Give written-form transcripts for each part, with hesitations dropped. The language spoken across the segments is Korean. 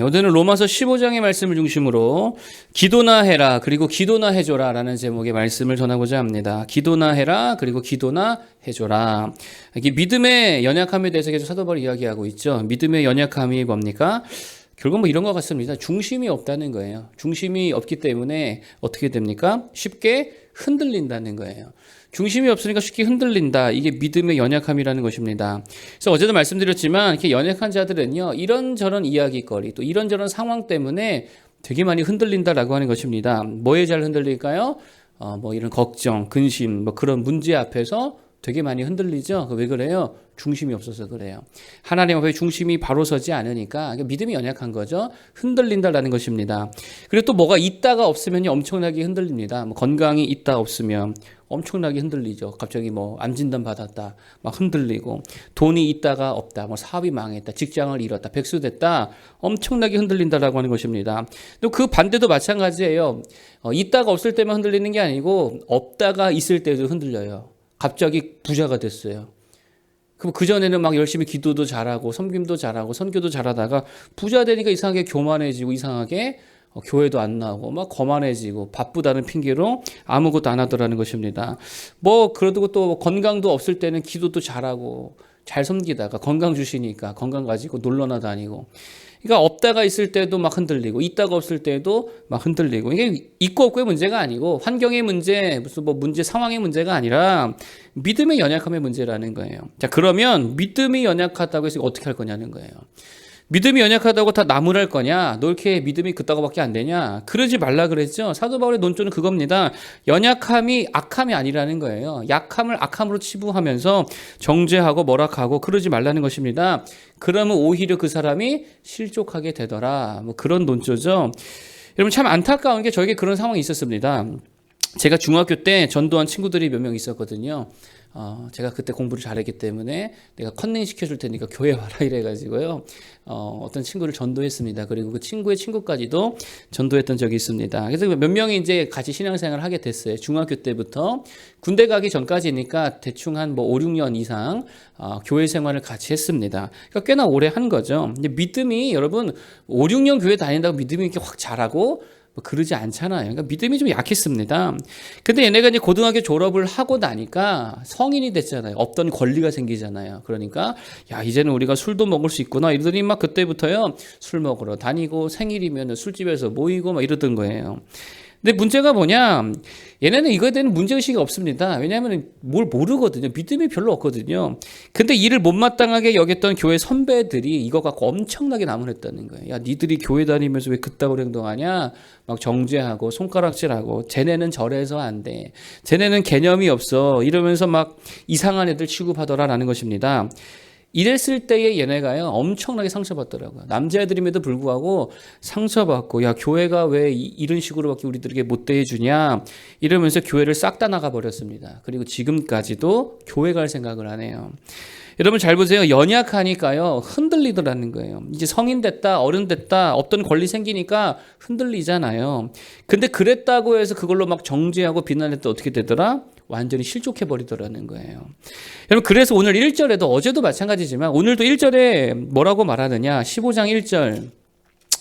오늘은 로마서 15장의 말씀을 중심으로 기도나 해라 그리고 기도나 해줘라 라는 제목의 말씀을 전하고자 합니다. 기도나 해라 그리고 기도나 해줘라. 이게 믿음의 연약함에 대해서 계속 사도 바울이 이야기하고 있죠. 믿음의 연약함이 뭡니까? 결국 뭐 이런 것 같습니다. 중심이 없다는 거예요. 중심이 없기 때문에 어떻게 됩니까? 쉽게 흔들린다는 거예요. 중심이 없으니까 쉽게 흔들린다. 이게 믿음의 연약함이라는 것입니다. 그래서 어제도 말씀드렸지만 이렇게 연약한 자들은요, 이런저런 이야기거리 또 이런저런 상황 때문에 되게 많이 흔들린다라고 하는 것입니다. 뭐에 잘 흔들릴까요? 뭐 이런 걱정, 근심, 뭐 그런 문제 앞에서 되게 많이 흔들리죠. 왜 그래요? 중심이 없어서 그래요. 하나님 앞에 중심이 바로 서지 않으니까 믿음이 연약한 거죠. 흔들린다라는 것입니다. 그리고 또 뭐가 있다가 없으면 엄청나게 흔들립니다. 뭐 건강이 있다 없으면 엄청나게 흔들리죠. 갑자기 뭐 암 진단 받았다, 막 흔들리고, 돈이 있다가 없다, 뭐 사업이 망했다, 직장을 잃었다, 백수됐다, 엄청나게 흔들린다라고 하는 것입니다. 또 그 반대도 마찬가지예요. 있다가 없을 때만 흔들리는 게 아니고 없다가 있을 때도 흔들려요. 갑자기 부자가 됐어요. 그럼 그전에는 막 열심히 기도도 잘하고 섬김도 잘하고 선교도 잘하다가 부자 되니까 이상하게 교만해지고 이상하게 교회도 안 나오고 막 거만해지고 바쁘다는 핑계로 아무것도 안 하더라는 것입니다. 뭐 그러고 또 건강도 없을 때는 기도도 잘하고 잘 섬기다가 건강 주시니까 건강 가지고 놀러나 다니고, 그러니까 없다가 있을 때도 막 흔들리고 있다가 없을 때도 막 흔들리고, 이게 있고 없고의 문제가 아니고 환경의 문제, 무슨 뭐 문제 상황의 문제가 아니라 믿음의 연약함의 문제라는 거예요. 자, 그러면 믿음이 연약하다고 해서 어떻게 할 거냐는 거예요. 믿음이 연약하다고 다 나무랄 거냐? 너 이렇게 믿음이 그따가밖에 안 되냐? 그러지 말라 그랬죠. 사도 바울의 논조는 그겁니다. 연약함이 악함이 아니라는 거예요. 약함을 악함으로 치부하면서 정죄하고 뭐락하고 그러지 말라는 것입니다. 그러면 오히려 그 사람이 실족하게 되더라. 뭐 그런 논조죠. 여러분 참 안타까운 게 저에게 그런 상황이 있었습니다. 제가 중학교 때 전도한 친구들이 몇 명 있었거든요. 제가 그때 공부를 잘했기 때문에 내가 컨닝 시켜줄 테니까 교회 와라 이래가지고요. 어떤 친구를 전도했습니다. 그리고 그 친구의 친구까지도 전도했던 적이 있습니다. 그래서 몇 명이 이제 같이 신앙생활을 하게 됐어요. 중학교 때부터 군대 가기 전까지니까 대충 한 뭐 5, 6년 이상 교회 생활을 같이 했습니다. 그러니까 꽤나 오래 한 거죠. 근데 믿음이 여러분 5, 6년 교회 다닌다고 믿음이 이렇게 확 자라고 뭐 그러지 않잖아요. 그러니까 믿음이 좀 약했습니다. 근데 얘네가 이제 고등학교 졸업을 하고 나니까 성인이 됐잖아요. 없던 권리가 생기잖아요. 그러니까 야, 이제는 우리가 술도 먹을 수 있구나 이러더니 막 그때부터요 술 먹으러 다니고 생일이면 술집에서 모이고 막 이러던 거예요. 근데 문제가 뭐냐, 얘네는 이거에 대한 문제의식이 없습니다. 왜냐하면 뭘 모르거든요. 믿음이 별로 없거든요. 근데 이를 못마땅하게 여겼던 교회 선배들이 이거 갖고 엄청나게 나무랬다는 거예요. 야, 니들이 교회 다니면서 왜 그따구로 행동하냐, 막 정죄하고 손가락질하고, 쟤네는 저래서 안 돼, 쟤네는 개념이 없어 이러면서 막 이상한 애들 취급하더라라는 것입니다. 이랬을 때에 얘네가요 엄청나게 상처받더라고요. 남자애들임에도 불구하고 상처받고, 야, 교회가 왜 이런 식으로밖에 우리들에게 못 대해주냐 이러면서 교회를 싹 다 나가버렸습니다. 그리고 지금까지도 교회 갈 생각을 안 해요. 여러분 잘 보세요. 연약하니까요 흔들리더라는 거예요. 이제 성인 됐다, 어른 됐다, 없던 권리 생기니까 흔들리잖아요. 근데 그랬다고 해서 그걸로 막 정죄하고 비난할 때 어떻게 되더라? 완전히 실족해버리더라는 거예요. 여러분 그래서 오늘 1절에도, 어제도 마찬가지지만 오늘도 1절에 뭐라고 말하느냐, 15장 1절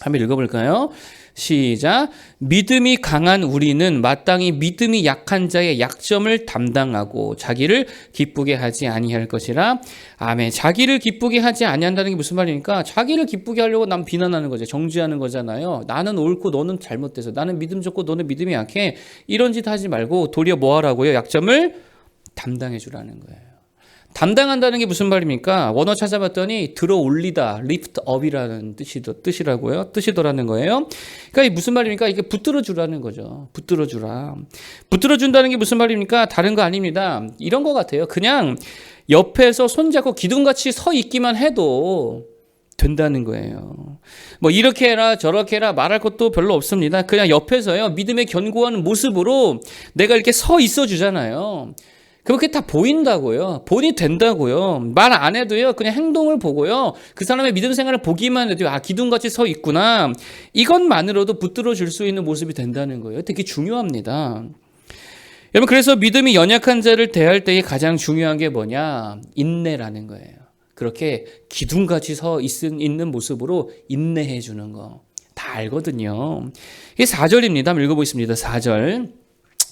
한번 읽어볼까요? 시작. 믿음이 강한 우리는 마땅히 믿음이 약한 자의 약점을 담당하고 자기를 기쁘게 하지 아니할 것이라. 아멘. 자기를 기쁘게 하지 아니한다는 게 무슨 말입니까? 자기를 기쁘게 하려고 남 비난하는 거죠. 정죄하는 거잖아요. 나는 옳고 너는 잘못돼서, 나는 믿음 좋고 너는 믿음이 약해, 이런 짓 하지 말고 도리어 뭐 하라고요? 약점을 담당해 주라는 거예요. 담당한다는 게 무슨 말입니까? 원어 찾아봤더니 들어 올리다, lift up이라는 뜻이더라는 거예요. 그러니까 이게 무슨 말입니까? 이게 붙들어 주라는 거죠. 붙들어 주라. 붙들어 준다는 게 무슨 말입니까? 다른 거 아닙니다. 이런 거 같아요. 그냥 옆에서 손잡고 기둥같이 서 있기만 해도 된다는 거예요. 뭐 이렇게 해라 저렇게 해라 말할 것도 별로 없습니다. 그냥 옆에서요 믿음의 견고한 모습으로 내가 이렇게 서 있어 주잖아요. 그렇게 다 보인다고요. 본이 된다고요. 말 안 해도요. 그냥 행동을 보고요. 그 사람의 믿음 생활을 보기만 해도 아, 기둥같이 서 있구나. 이것만으로도 붙들어 줄 수 있는 모습이 된다는 거예요. 되게 중요합니다. 여러분 그래서 믿음이 연약한 자를 대할 때에 가장 중요한 게 뭐냐? 인내라는 거예요. 그렇게 기둥같이 있는 모습으로 인내해 주는 거 다 알거든요. 이게 4절입니다. 한번 읽어보겠습니다. 4절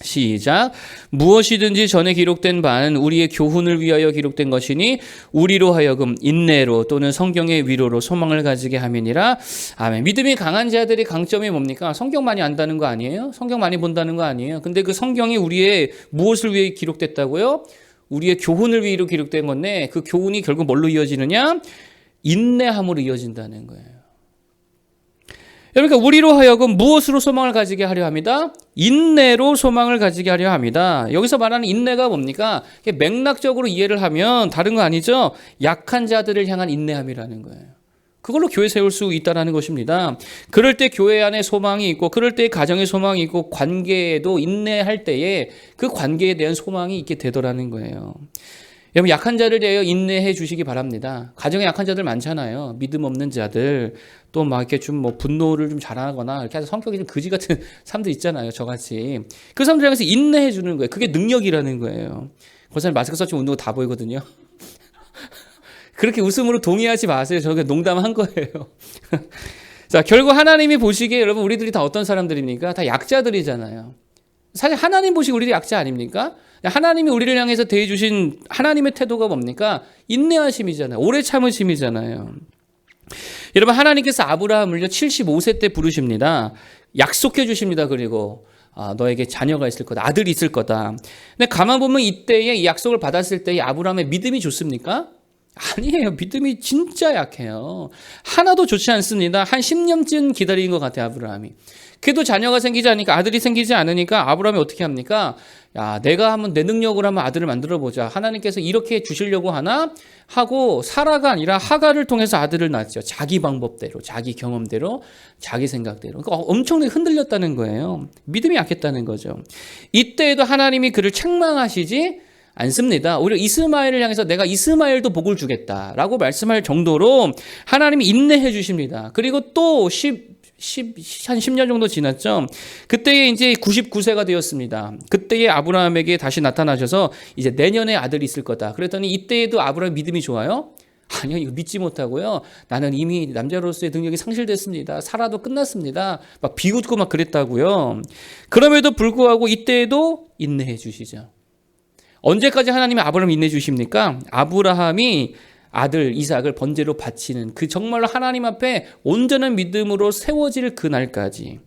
시작. 무엇이든지 전에 기록된 바는 우리의 교훈을 위하여 기록된 것이니 우리로 하여금 인내로 또는 성경의 위로로 소망을 가지게 함이니라. 아멘. 믿음이 강한 자들의 강점이 뭡니까? 성경 많이 안다는 거 아니에요? 성경 많이 본다는 거 아니에요? 근데 그 성경이 우리의 무엇을 위해 기록됐다고요? 우리의 교훈을 위로 기록된 건데 그 교훈이 결국 뭘로 이어지느냐? 인내함으로 이어진다는 거예요. 그러니까 우리로 하여금 무엇으로 소망을 가지게 하려 합니다? 인내로 소망을 가지게 하려 합니다. 여기서 말하는 인내가 뭡니까? 맥락적으로 이해를 하면 다른 거 아니죠? 약한 자들을 향한 인내함이라는 거예요. 그걸로 교회 세울 수 있다는 것입니다. 그럴 때 교회 안에 소망이 있고 그럴 때 가정에 소망이 있고 관계에도 인내할 때에 그 관계에 대한 소망이 있게 되더라는 거예요. 여러분 약한 자를 대하여 인내해 주시기 바랍니다. 가정에 약한 자들 많잖아요. 믿음 없는 자들 또 막 이렇게 좀 뭐 분노를 좀 잘하거나 이렇게 해서 성격이 좀 거지 같은 사람들 있잖아요. 저같이 그 사람들 향해서 인내해 주는 거예요. 그게 능력이라는 거예요. 그 사람 마스크 썼지 웃는 거 다 보이거든요. 그렇게 웃음으로 동의하지 마세요. 저게 농담한 거예요. 자 결국 하나님이 보시기에 여러분 우리들이 다 어떤 사람들입니까? 다 약자들이잖아요. 사실 하나님 보시기 우리도 약자 아닙니까? 하나님이 우리를 향해서 대해주신 하나님의 태도가 뭡니까? 인내하심이잖아요. 오래 참으심이잖아요. 여러분 하나님께서 아브라함을요 75세 때 부르십니다. 약속해 주십니다. 그리고 너에게 자녀가 있을 거다. 아들이 있을 거다. 근데 가만 보면 이때에 이 약속을 받았을 때 아브라함의 믿음이 좋습니까? 아니에요. 믿음이 진짜 약해요. 하나도 좋지 않습니다. 한 10년쯤 기다린 것 같아요. 아브라함이. 그래도 자녀가 생기지 않으니까 아들이 생기지 않으니까 아브라함이 어떻게 합니까? 야, 내가 한번 내 능력으로 한번 아들을 만들어 보자. 하나님께서 이렇게 주시려고 하나 하고 사라가 아니라 하갈을 통해서 아들을 낳았죠. 자기 방법대로, 자기 경험대로, 자기 생각대로. 그러니까 엄청나게 흔들렸다는 거예요. 믿음이 약했다는 거죠. 이때에도 하나님이 그를 책망하시지 않습니다. 오히려 이스마엘을 향해서 내가 이스마엘도 복을 주겠다라고 말씀할 정도로 하나님이 인내해 주십니다. 그리고 또 한 10년 정도 지났죠. 그때에 이제 99세가 되었습니다. 그때에 아브라함에게 다시 나타나셔서 이제 내년에 아들이 있을 거다. 그랬더니 이때에도 아브라함 믿음이 좋아요? 아니요, 이거 믿지 못하고요. 나는 이미 남자로서의 능력이 상실됐습니다. 살아도 끝났습니다. 막 비웃고 막 그랬다고요. 그럼에도 불구하고 이때에도 인내해 주시죠. 언제까지 하나님이 아브라함 인내해 주십니까? 아브라함이 아들 이삭을 번제로 바치는 그 정말로 하나님 앞에 온전한 믿음으로 세워질 그날까지.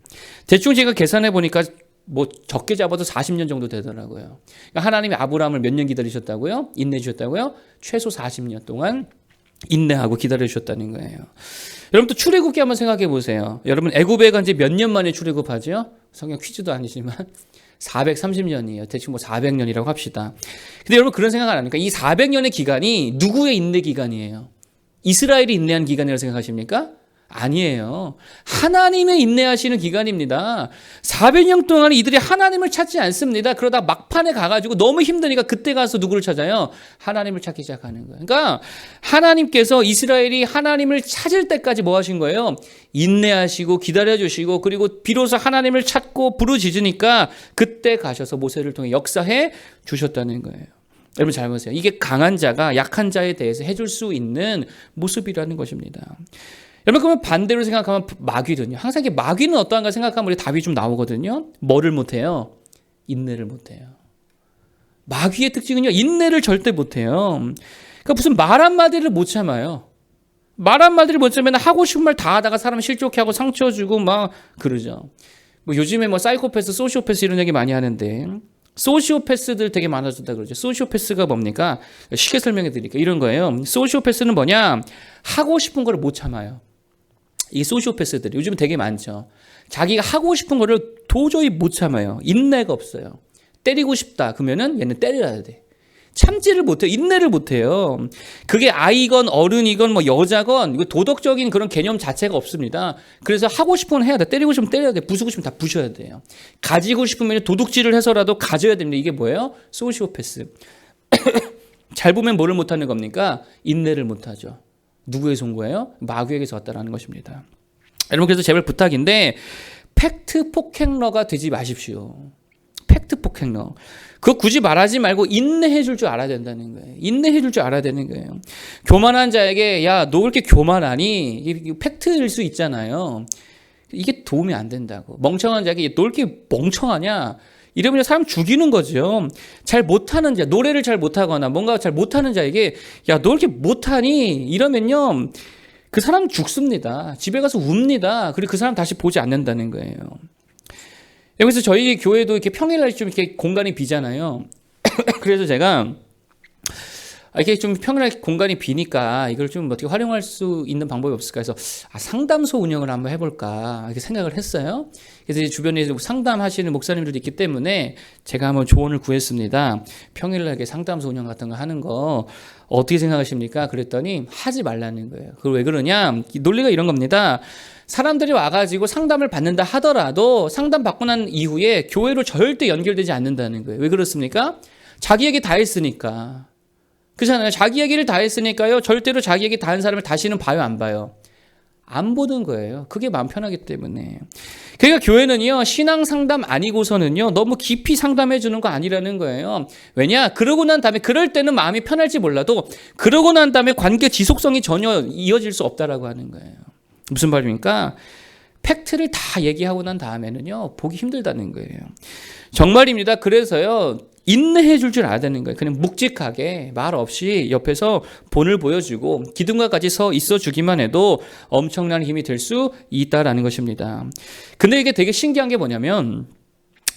대충 제가 계산해 보니까 뭐 적게 잡아도 40년 정도 되더라고요. 그러니까 하나님이 아브라함을 몇 년 기다리셨다고요? 인내해 주셨다고요? 최소 40년 동안 인내하고 기다려 주셨다는 거예요. 여러분 또 출애굽기 한번 생각해 보세요. 여러분 애굽에 간 지 몇 년 만에 출애굽하죠? 성경 퀴즈도 아니지만 430년이에요. 대충 뭐 400년이라고 합시다. 근데 여러분 그런 생각 안 합니까? 이 400년의 기간이 누구의 인내 기간이에요? 이스라엘이 인내한 기간이라고 생각하십니까? 아니에요. 하나님의 인내하시는 기간입니다. 400년 동안 이들이 하나님을 찾지 않습니다. 그러다 막판에 가가지고 너무 힘드니까 그때 가서 누구를 찾아요? 하나님을 찾기 시작하는 거예요. 그러니까 하나님께서 이스라엘이 하나님을 찾을 때까지 뭐 하신 거예요? 인내하시고 기다려주시고 그리고 비로소 하나님을 찾고 부르짖으니까 그때 가셔서 모세를 통해 역사해 주셨다는 거예요. 여러분 잘 보세요. 이게 강한 자가 약한 자에 대해서 해줄 수 있는 모습이라는 것입니다. 여러분 그러면 반대로 생각하면 마귀는요. 항상 이게 마귀는 어떠한가 생각하면 우리 답이 좀 나오거든요. 뭐를 못해요? 인내를 못해요. 마귀의 특징은요. 인내를 절대 못해요. 그러니까 무슨 말 한마디를 못 참아요. 말 한마디를 못 참으면 하고 싶은 말 다 하다가 사람 실족해 하고 상처 주고 막 그러죠. 뭐 요즘에 뭐 사이코패스, 소시오패스 이런 얘기 많이 하는데 소시오패스들 되게 많아졌다 그러죠. 소시오패스가 뭡니까? 쉽게 설명해 드릴게요. 이런 거예요. 소시오패스는 뭐냐? 하고 싶은 걸 못 참아요. 이 소시오패스들이 요즘 되게 많죠. 자기가 하고 싶은 거를 도저히 못 참아요. 인내가 없어요. 때리고 싶다 그러면은 얘는 때려야 돼. 참지를 못해요. 인내를 못해요. 그게 아이건 어른이건 뭐 여자건 이거 도덕적인 그런 개념 자체가 없습니다. 그래서 하고 싶은 건 해야 돼. 때리고 싶으면 때려야 돼. 부수고 싶으면 다 부셔야 돼요. 가지고 싶으면 도둑질을 해서라도 가져야 됩니다. 이게 뭐예요? 소시오패스. 잘 보면 뭐를 못하는 겁니까? 인내를 못하죠. 누구에서 온 거예요? 마귀에게서 왔다라는 것입니다. 여러분 그래서 제발 부탁인데 팩트 폭행러가 되지 마십시오. 팩트 폭행러. 그거 굳이 말하지 말고 인내해 줄 줄 알아야 된다는 거예요. 인내해 줄 줄 알아야 되는 거예요. 교만한 자에게 야, 너 왜 이렇게 교만하니? 이게 팩트일 수 있잖아요. 이게 도움이 안 된다고. 멍청한 자에게 너 왜 이렇게 멍청하냐? 이러면 사람 죽이는 거죠. 잘 못하는 자, 노래를 잘 못하거나 뭔가 잘 못하는 자에게 야, 너 왜 이렇게 못하니? 이러면요. 그 사람 죽습니다. 집에 가서 웁니다. 그리고 그 사람 다시 보지 않는다는 거예요. 그래서 저희 교회도 이렇게 평일날 좀 이렇게 공간이 비잖아요. 그래서 제가 이렇게 좀 평일날 공간이 비니까 이걸 좀 어떻게 활용할 수 있는 방법이 없을까 해서 상담소 운영을 한번 해볼까 이렇게 생각을 했어요. 그래서 이제 주변에 상담하시는 목사님들도 있기 때문에 제가 한번 조언을 구했습니다. 평일날 이렇게 상담소 운영 같은 거 하는 거 어떻게 생각하십니까? 그랬더니 하지 말라는 거예요. 그걸 왜 그러냐? 논리가 이런 겁니다. 사람들이 와가지고 상담을 받는다 하더라도 상담 받고 난 이후에 교회로 절대 연결되지 않는다는 거예요. 왜 그렇습니까? 자기 얘기 다 했으니까. 그렇잖아요. 자기 얘기를 다 했으니까요. 절대로 자기 얘기 다 한 사람을 다시는 봐요, 안 봐요? 안 보는 거예요. 그게 마음 편하기 때문에. 그러니까 교회는요, 신앙 상담 아니고서는요, 너무 깊이 상담해 주는 거 아니라는 거예요. 왜냐? 그러고 난 다음에, 그럴 때는 마음이 편할지 몰라도, 그러고 난 다음에 관계 지속성이 전혀 이어질 수 없다라고 하는 거예요. 무슨 말입니까? 팩트를 다 얘기하고 난 다음에는요, 보기 힘들다는 거예요. 정말입니다. 그래서요, 인내해 줄 줄 알아야 되는 거예요. 그냥 묵직하게 말 없이 옆에서 본을 보여주고 기둥과 같이 서 있어 주기만 해도 엄청난 힘이 될 수 있다라는 것입니다. 근데 이게 되게 신기한 게 뭐냐면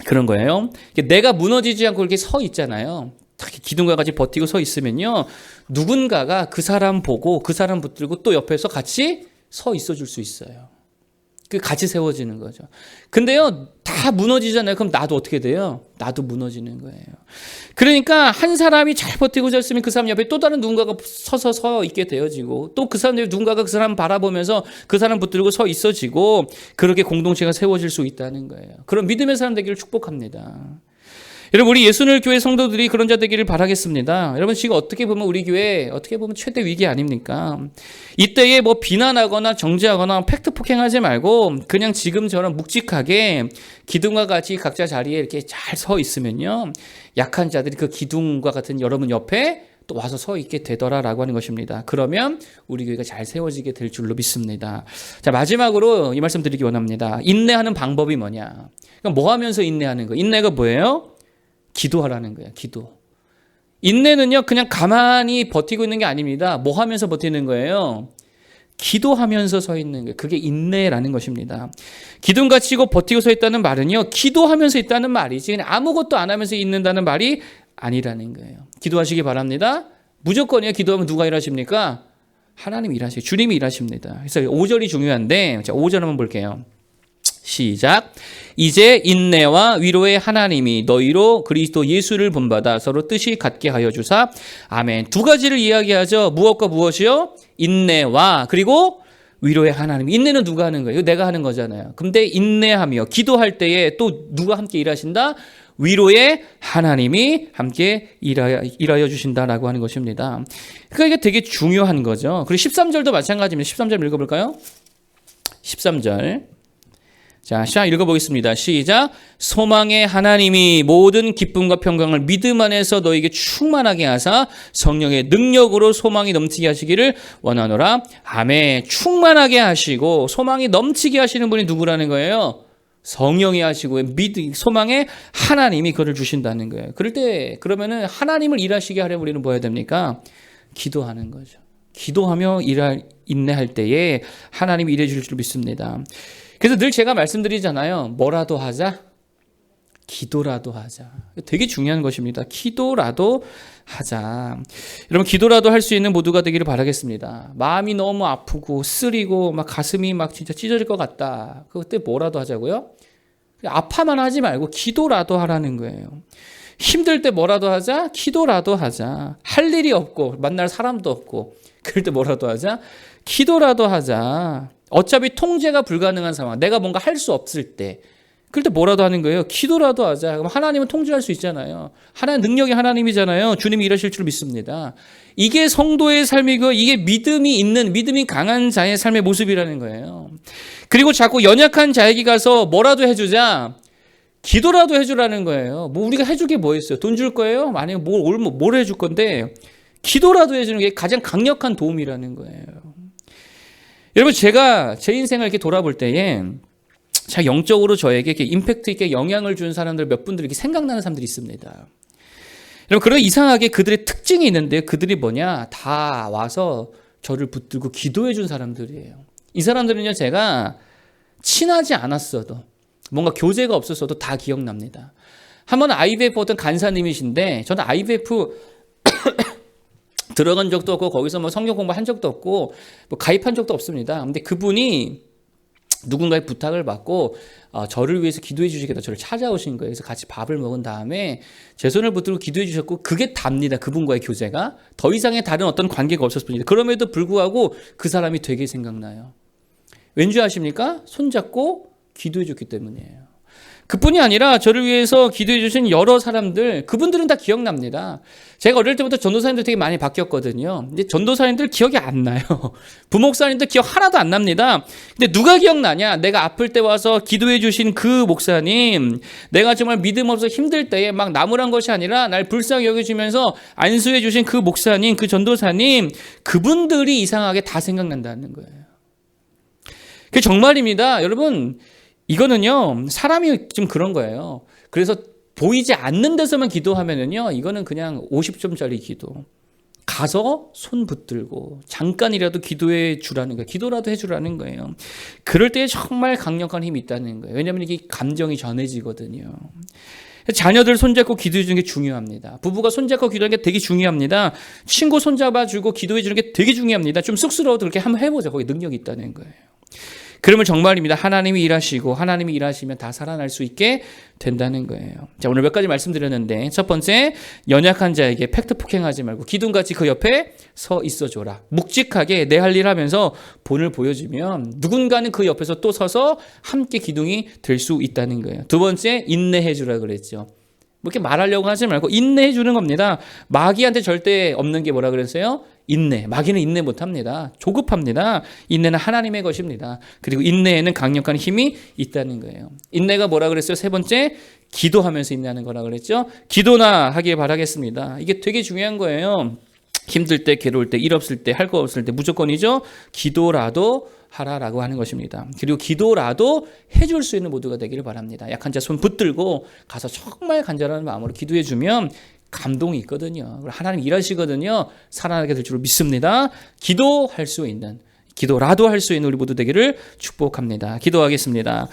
그런 거예요. 내가 무너지지 않고 이렇게 서 있잖아요. 기둥과 같이 버티고 서 있으면요. 누군가가 그 사람 보고 그 사람 붙들고 또 옆에서 같이 서 있어 줄 수 있어요. 그 같이 세워지는 거죠. 근데요, 다 무너지잖아요. 그럼 나도 어떻게 돼요? 나도 무너지는 거예요. 그러니까 한 사람이 잘 버티고 있으면 그 사람 옆에 또 다른 누군가가 서 있게 되어지고 또 그 사람 누군가가 그 사람 바라보면서 그 사람 붙들고 서 있어지고 그렇게 공동체가 세워질 수 있다는 거예요. 그런 믿음의 사람 되기를 축복합니다. 여러분, 우리 예수늘 교회 성도들이 그런 자 되기를 바라겠습니다. 여러분, 지금 어떻게 보면 우리 교회 어떻게 보면 최대 위기 아닙니까? 이때에 뭐 비난하거나 정죄하거나 팩트 폭행하지 말고 그냥 지금처럼 묵직하게 기둥과 같이 각자 자리에 이렇게 잘 서 있으면요, 약한 자들이 그 기둥과 같은 여러분 옆에 또 와서 서 있게 되더라라고 하는 것입니다. 그러면 우리 교회가 잘 세워지게 될 줄로 믿습니다. 자, 마지막으로 이 말씀 드리기 원합니다. 인내하는 방법이 뭐냐? 그러니까 뭐 하면서 인내하는 거? 인내가 뭐예요? 기도하라는 거예요. 기도. 인내는요, 그냥 가만히 버티고 있는 게 아닙니다. 뭐 하면서 버티는 거예요? 기도하면서 서 있는 거예요. 그게 인내라는 것입니다. 기둥같이 고 버티고 서 있다는 말은요, 기도하면서 있다는 말이지 그냥 아무것도 안 하면서 있는다는 말이 아니라는 거예요. 기도하시기 바랍니다. 무조건이요. 기도하면 누가 일하십니까? 하나님이 일하세요. 주님이 일하십니다. 그래서 5절이 중요한데, 자, 5절 한번 볼게요. 시작. 이제 인내와 위로의 하나님이 너희로 그리스도 예수를 본받아 서로 뜻이 같게 하여 주사. 아멘. 두 가지를 이야기하죠. 무엇과 무엇이요? 인내와 그리고 위로의 하나님. 인내는 누가 하는 거예요? 내가 하는 거잖아요. 근데 인내하며 기도할 때에 또 누가 함께 일하신다? 위로의 하나님이 함께 일하여 주신다라고 하는 것입니다. 그러니까 이게 되게 중요한 거죠. 그리고 13절도 마찬가지입니다. 13절 읽어볼까요? 13절. 자, 시작 읽어보겠습니다. 시작. 소망의 하나님이 모든 기쁨과 평강을 믿음 안에서 너에게 충만하게 하사 성령의 능력으로 소망이 넘치게 하시기를 원하노라. 아멘. 충만하게 하시고 소망이 넘치게 하시는 분이 누구라는 거예요? 성령이 하시고 소망의 하나님이 그를 주신다는 거예요. 그러면은 하나님을 일하시게 하려면 우리는 뭐 해야 됩니까? 기도하는 거죠. 기도하며 인내할 때에 하나님이 일해 주실 줄 믿습니다. 그래서 늘 제가 말씀드리잖아요. 뭐라도 하자. 기도라도 하자. 되게 중요한 것입니다. 기도라도 하자. 여러분, 기도라도 할 수 있는 모두가 되기를 바라겠습니다. 마음이 너무 아프고 쓰리고 막 가슴이 막 진짜 찢어질 것 같다. 그때 뭐라도 하자고요? 아파만 하지 말고 기도라도 하라는 거예요. 힘들 때 뭐라도 하자. 기도라도 하자. 할 일이 없고 만날 사람도 없고 그럴 때 뭐라도 하자. 기도라도 하자. 어차피 통제가 불가능한 상황, 내가 뭔가 할 수 없을 때 그럴 때 뭐라도 하는 거예요. 기도라도 하자. 그럼 하나님은 통제할 수 있잖아요. 하나님 능력이 하나님이잖아요. 주님이 일하실 줄 믿습니다. 이게 성도의 삶이고 이게 믿음이 강한 자의 삶의 모습이라는 거예요. 그리고 자꾸 연약한 자에게 가서 뭐라도 해주자. 기도라도 해주라는 거예요. 뭐 우리가 해줄 게 뭐 있어요? 돈 줄 거예요? 아니면 뭘 해줄 건데 기도라도 해주는 게 가장 강력한 도움이라는 거예요. 여러분, 제가 제 인생을 이렇게 돌아볼 때에 자, 영적으로 저에게 이렇게 임팩트 있게 영향을 준 사람들 몇 분들이 이렇게 생각나는 사람들이 있습니다. 여러분, 그런 이상하게 그들의 특징이 있는데 그들이 뭐냐? 다 와서 저를 붙들고 기도해 준 사람들이에요. 이 사람들은요, 제가 친하지 않았어도 뭔가 교제가 없었어도 다 기억납니다. 한번 IVF 어떤 간사님이신데 저는 IVF 들어간 적도 없고 거기서 뭐 성경 공부한 적도 없고 뭐 가입한 적도 없습니다. 근데 그분이 누군가의 부탁을 받고 저를 위해서 기도해 주시겠다 저를 찾아오신 거예요. 그래서 같이 밥을 먹은 다음에 제 손을 붙들고 기도해 주셨고 그게 답니다. 그분과의 교제가 더 이상의 다른 어떤 관계가 없었을 뿐입니다. 그럼에도 불구하고 그 사람이 되게 생각나요. 왠지 아십니까? 손잡고 기도해 줬기 때문이에요. 그뿐이 아니라 저를 위해서 기도해 주신 여러 사람들, 그분들은 다 기억납니다. 제가 어릴 때부터 전도사님들 되게 많이 바뀌었거든요. 근데 전도사님들 기억이 안 나요. 부목사님들 기억 하나도 안 납니다. 근데 누가 기억나냐? 내가 아플 때 와서 기도해 주신 그 목사님, 내가 정말 믿음 없어 힘들 때에 막 나무란 것이 아니라 날 불쌍히 여겨주면서 안수해 주신 그 목사님, 그 전도사님, 그분들이 이상하게 다 생각난다는 거예요. 그게 정말입니다. 여러분, 이거는요, 사람이 좀 그런 거예요. 그래서 보이지 않는 데서만 기도하면은요, 이거는 그냥 50점짜리 기도. 가서 손 붙들고 잠깐이라도 기도해 주라는 거예요. 기도라도 해 주라는 거예요. 그럴 때 정말 강력한 힘이 있다는 거예요. 왜냐하면 이게 감정이 전해지거든요. 자녀들 손잡고 기도해 주는 게 중요합니다. 부부가 손잡고 기도하는 게 되게 중요합니다. 친구 손잡아주고 기도해 주는 게 되게 중요합니다. 좀 쑥스러워도 그렇게 한번 해보자. 거기 능력이 있다는 거예요. 그러면 정말입니다. 하나님이 일하시고 하나님이 일하시면 다 살아날 수 있게 된다는 거예요. 자, 오늘 몇 가지 말씀드렸는데 첫 번째, 연약한 자에게 팩트 폭행하지 말고 기둥같이 그 옆에 서 있어줘라. 묵직하게 내 할 일 하면서 본을 보여주면 누군가는 그 옆에서 또 서서 함께 기둥이 될 수 있다는 거예요. 두 번째, 인내해주라 그랬죠. 뭐 이렇게 말하려고 하지 말고 인내해 주는 겁니다. 마귀한테 절대 없는 게 뭐라 그랬어요? 인내. 마귀는 인내 못합니다. 조급합니다. 인내는 하나님의 것입니다. 그리고 인내에는 강력한 힘이 있다는 거예요. 인내가 뭐라 그랬어요? 세 번째, 기도하면서 인내하는 거라 그랬죠. 기도나 하길 바라겠습니다. 이게 되게 중요한 거예요. 힘들 때, 괴로울 때, 일 없을 때, 할 거 없을 때 무조건이죠. 기도라도 하라라고 하는 것입니다. 그리고 기도라도 해줄 수 있는 모두가 되기를 바랍니다. 약한 자 손 붙들고 가서 정말 간절한 마음으로 기도해주면 감동이 있거든요. 하나님 일하시거든요. 살아나게 될 줄 믿습니다. 기도할 수 있는, 기도라도 할 수 있는 우리 모두 되기를 축복합니다. 기도하겠습니다.